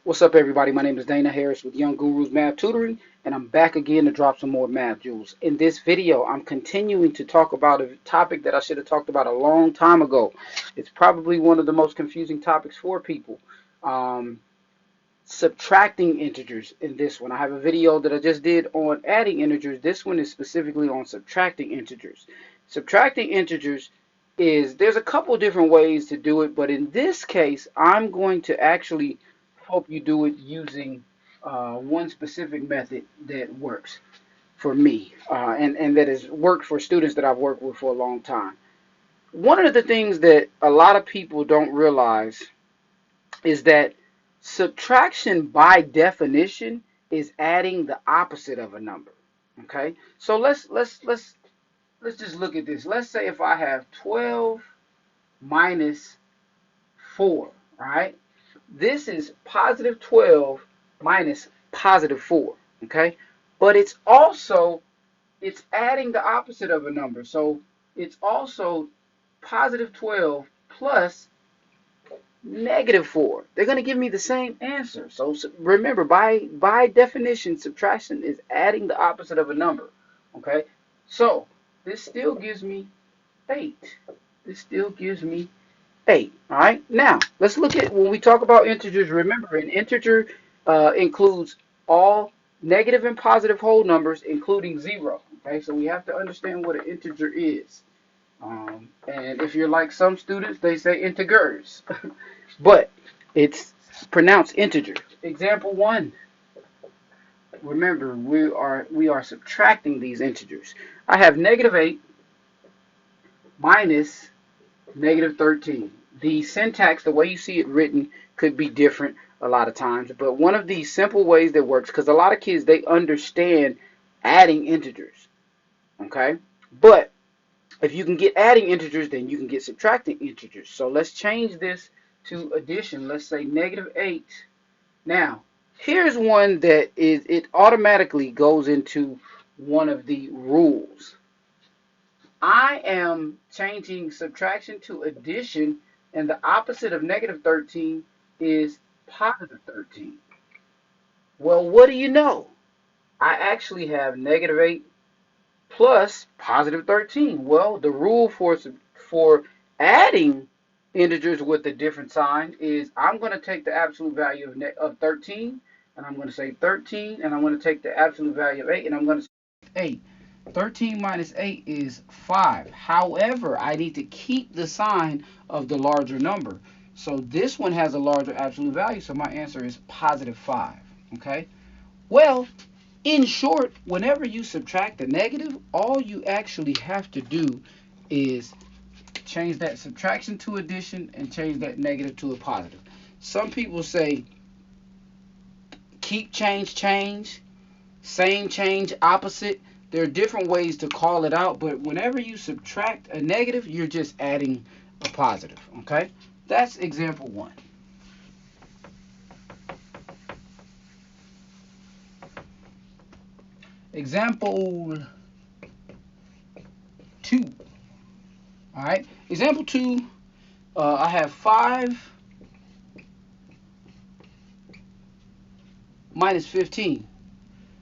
What's up, everybody? My name is Dana Harris with Young Gurus Math Tutoring, and I'm back again to drop some more math jewels. In this video, I'm continuing to talk about a topic that I should have talked about a long time ago. It's probably one of the most confusing topics for people. Um, Subtracting integers in this one. I have a video that I just did on adding integers. This one is specifically on subtracting integers. Subtracting integers there's a couple different ways to do it, but in this case, I'm going to actually help you do it using one specific method that works for me, and that has worked for students that I've worked with for a long time. One of the things that a lot of people don't realize is that subtraction by definition is adding the opposite of a number. Okay? So let's just look at this. Let's say if I have 12 minus 4, right? This is positive 12 minus positive 4, okay? But it's adding the opposite of a number. So it's also positive 12 plus negative 4. They're going to give me the same answer. So remember, by definition, subtraction is adding the opposite of a number. Okay? So this still gives me 8. This still gives me 8. All right? Now, let's look at when we talk about integers. Remember, an integer includes all negative and positive whole numbers, including 0. Okay? So we have to understand what an integer is. And if you're like some students, they say integers. But it's pronounced integer. Example 1. Remember, we are subtracting these integers. I have negative 8 minus negative 13. The syntax, the way you see it written, could be different a lot of times. But one of these simple ways that works, because a lot of kids, they understand adding integers. Okay? But if you can get adding integers, then you can get subtracting integers. So let's change this to addition. Let's say negative 8. Now, here's one that it automatically goes into one of the rules. I am changing subtraction to addition, and the opposite of negative 13 is positive 13. Well, what do you know? I actually have negative 8 plus positive 13. Well, the rule for adding integers with a different sign is I'm going to take the absolute value of 13, and I'm going to say 13, and I'm going to take the absolute value of 8, and I'm going to say 8. 13 minus 8 is 5. However, I need to keep the sign of the larger number. So this one has a larger absolute value, so my answer is positive 5. Okay? Well, in short, whenever you subtract a negative, all you actually have to do is change that subtraction to addition and change that negative to a positive. Some people say keep change, change, same change, opposite. There are different ways to call it out, but whenever you subtract a negative, you're just adding a positive, okay? That's example 1. Example 2. All right. Example 2, I have 5 minus 15.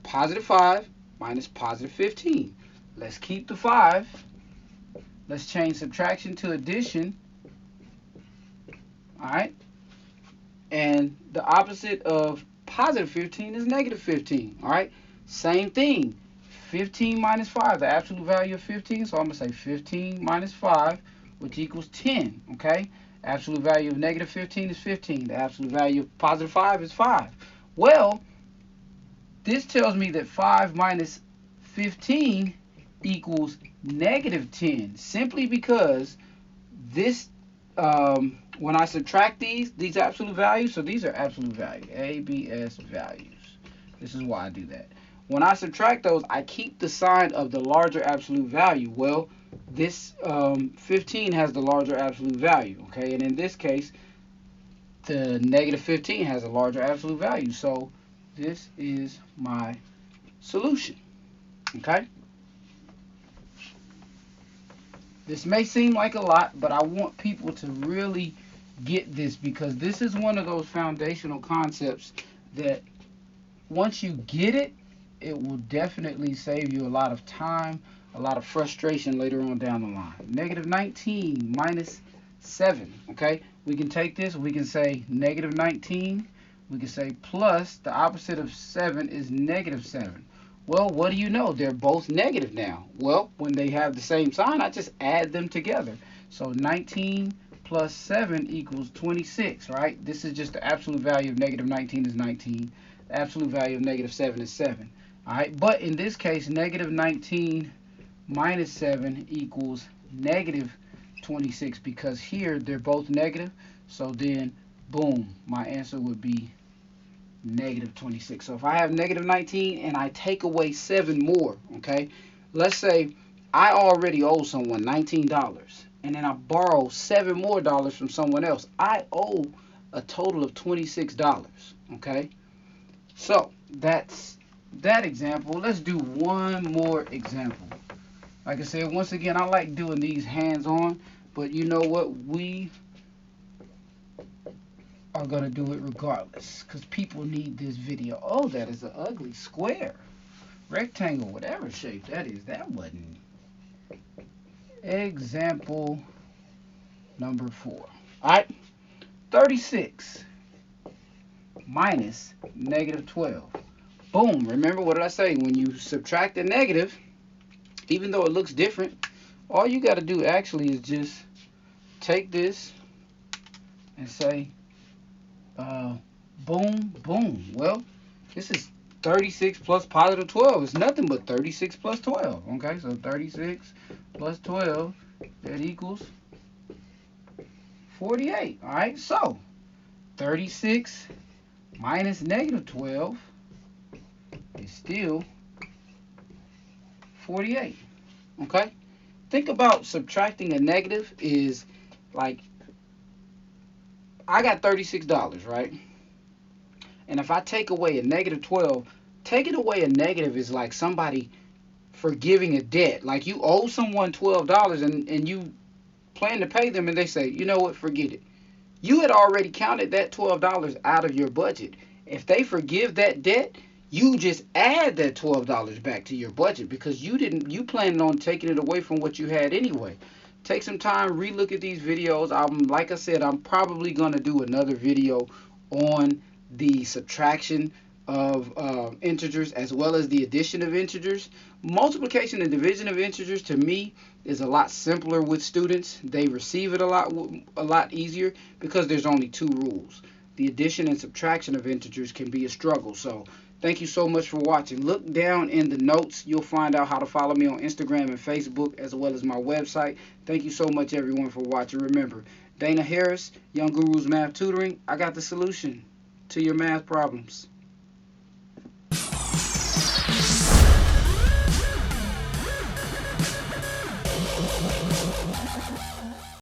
Positive 5 minus positive 15. Let's keep the 5. Let's change subtraction to addition. All right. And the opposite of positive 15 is negative 15. All right. Same thing. 15 minus 5, the absolute value of 15. So I'm going to say 15 minus 5, which equals 10. Okay. Absolute value of negative 15 is 15. The absolute value of positive 5 is 5. Well, this tells me that 5 minus 15 equals negative 10, simply because this, when I subtract these absolute values, so these are absolute values, ABS values. This is why I do that. When I subtract those, I keep the sign of the larger absolute value. Well, this 15 has the larger absolute value, okay? And in this case, the negative 15 has a larger absolute value. So this is my solution, okay? This may seem like a lot, but I want people to really get this, because this is one of those foundational concepts that once you get it, it will definitely save you a lot of time, a lot of frustration later on down the line. Negative 19 minus 7, okay? We can take this, we can say negative 19, we can say plus, the opposite of 7 is negative 7. Well, what do you know? They're both negative now. Well, when they have the same sign, I just add them together. So 19 plus 7 equals 26, right? This is just the absolute value of negative 19 is 19. The absolute value of negative 7 is 7. All right, but in this case, negative 19 minus 7 equals negative 26, because here they're both negative. So then, boom, my answer would be negative 26. So if I have negative 19 and I take away 7 more, okay, let's say I already owe someone $19 and then I borrow 7 more dollars from someone else. I owe a total of $26, okay? So that's that example. Let's do one more example. Like I said, once again, I like doing these hands-on, but you know what? We are going to do it regardless because people need this video. Oh, that is an ugly square, rectangle, whatever shape that is. That wasn't. Example number 4. All right, 36 minus negative 12. Boom. Remember, what did I say? When you subtract a negative, even though it looks different, all you got to do actually is just take this and say, boom, boom. Well, this is 36 plus positive 12. It's nothing but 36 plus 12. Okay, so 36 plus 12, that equals 48. All right, so 36 minus negative 12 is still 48. Okay, think about subtracting a negative is like, I got $36, right? And if I take away a negative 12, taking away a negative is like somebody forgiving a debt. Like you owe someone $12 and you plan to pay them and they say, you know what, forget it. You had already counted that $12 out of your budget. If they forgive that debt, you just add that $12 back to your budget because you planned on taking it away from what you had anyway. Take some time, relook at these videos. Like I said, I'm probably going to do another video on the subtraction of integers as well as the addition of integers. Multiplication and division of integers, to me, is a lot simpler with students. They receive it a lot easier because there's only 2 rules. The addition and subtraction of integers can be a struggle. So thank you so much for watching. Look down in the notes. You'll find out how to follow me on Instagram and Facebook as well as my website. Thank you so much, everyone, for watching. Remember, Dana Harris, Young Gurus Math Tutoring. I got the solution to your math problems.